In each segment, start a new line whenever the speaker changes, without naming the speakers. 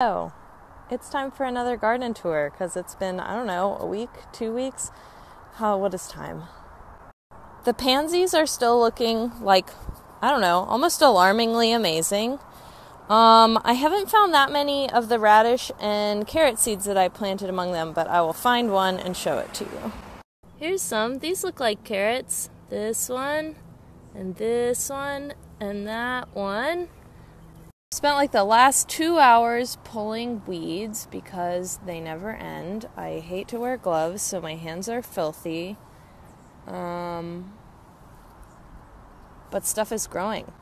Oh, it's time for another garden tour because it's been, I don't know, a week, 2 weeks. What is time? The pansies are still looking like, I don't know, almost alarmingly amazing. I haven't found that many of the radish and carrot seeds that I planted among them, but I will find one and show it to you. Here's some. These look like carrots. This one, and this one, and that one. Spent like the last 2 hours pulling weeds because they never end. I hate to wear gloves, so my hands are filthy. But stuff is growing.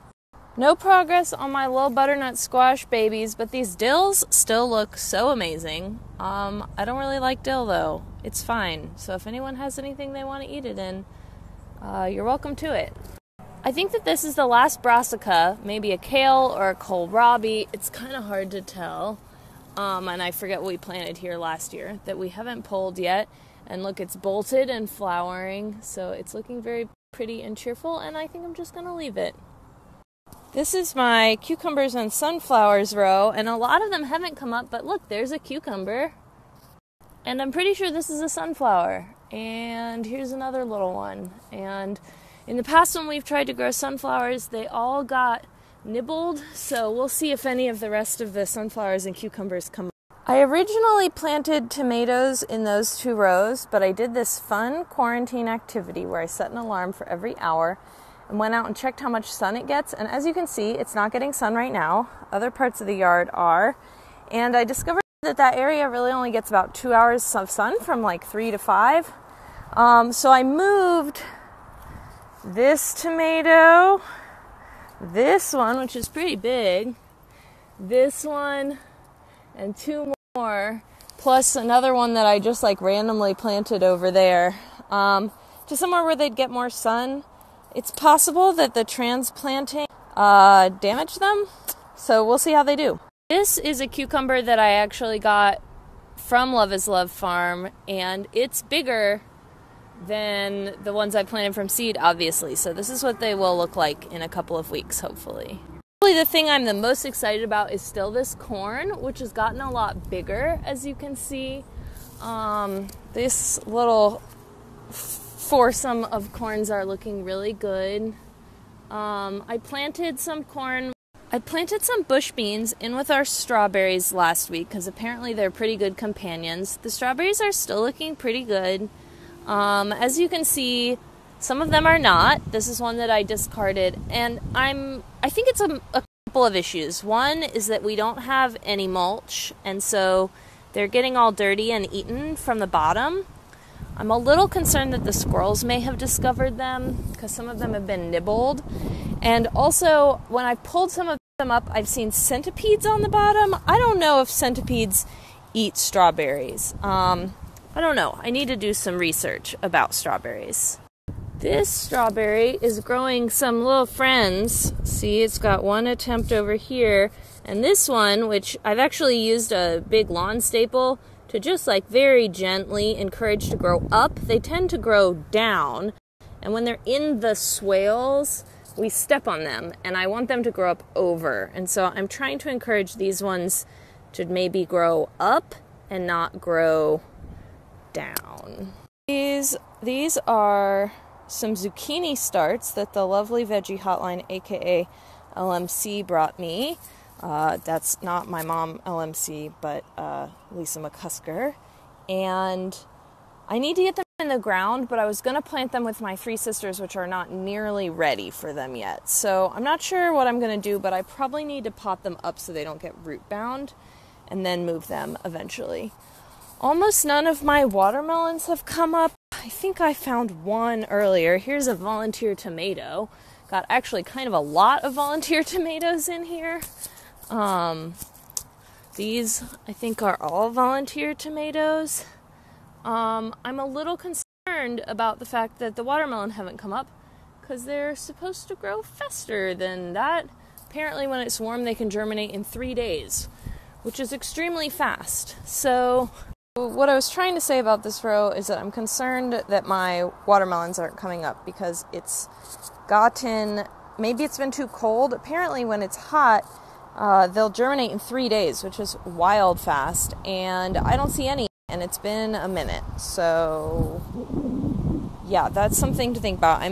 No progress on my little butternut squash babies, but these dills still look so amazing. I don't really like dill though. It's fine. So if anyone has anything they want to eat it in, you're welcome to it. I think that this is the last brassica, maybe a kale or a kohlrabi. It's kind of hard to tell. And I forget what we planted here last year that we haven't pulled yet. And look, it's bolted and flowering. So it's looking very pretty and cheerful. And I think I'm just going to leave it. This is my cucumbers and sunflowers row. And a lot of them haven't come up. But look, there's a cucumber. And I'm pretty sure this is a sunflower. And here's another little one. And in the past, when we've tried to grow sunflowers, they all got nibbled, so we'll see if any of the rest of the sunflowers and cucumbers come up. I originally planted tomatoes in those 2 rows, but I did this fun quarantine activity where I set an alarm for every hour and went out and checked how much sun it gets, and as you can see, it's not getting sun right now. Other parts of the yard are, and I discovered that area really only gets about 2 hours of sun from like 3 to 5, so I moved this tomato, this one, which is pretty big, this one, and 2 more, plus another one that I just like randomly planted over there, to somewhere where they'd get more sun. It's possible that the transplanting damaged them, so we'll see how they do. This is a cucumber that I actually got from Love is Love Farm, and it's bigger than the ones I planted from seed, obviously. So this is what they will look like in a couple of weeks, hopefully. Probably the thing I'm the most excited about is still this corn, which has gotten a lot bigger, as you can see. This little foursome of corns are looking really good. I planted some bush beans in with our strawberries last week because apparently they're pretty good companions. The strawberries are still looking pretty good. As you can see, some of them are not. This is one that I discarded, and I think it's a couple of issues. One is that we don't have any mulch, and so they're getting all dirty and eaten from the bottom. I'm a little concerned that the squirrels may have discovered them because some of them have been nibbled. And also, when I pulled some of them up, I've seen centipedes on the bottom. I don't know if centipedes eat strawberries. I don't know. I need to do some research about strawberries. This strawberry is growing some little friends. See, it's got one attempt over here. And this one, which I've actually used a big lawn staple to just like very gently encourage to grow up. They tend to grow down. And when they're in the swales, we step on them. And I want them to grow up over. And so I'm trying to encourage these ones to maybe grow up and not grow down. These are some zucchini starts that the lovely Veggie Hotline, aka LMC, brought me. That's not my mom, LMC, but Lisa McCusker. And I need to get them in the ground, but I was going to plant them with my 3 sisters, which are not nearly ready for them yet. So I'm not sure what I'm going to do, but I probably need to pot them up so they don't get root bound and then move them eventually. Almost none of my watermelons have come up. I think I found one earlier. Here's a volunteer tomato. Got actually kind of a lot of volunteer tomatoes in here. These, I think, are all volunteer tomatoes. I'm a little concerned about the fact that the watermelon haven't come up because they're supposed to grow faster than that. Apparently, when it's warm, they can germinate in 3 days, which is extremely fast. So what I was trying to say about this row is that I'm concerned that my watermelons aren't coming up because maybe it's been too cold. Apparently when it's hot, they'll germinate in 3 days, which is wild fast, and I don't see any, and it's been a minute. So, yeah, that's something to think about.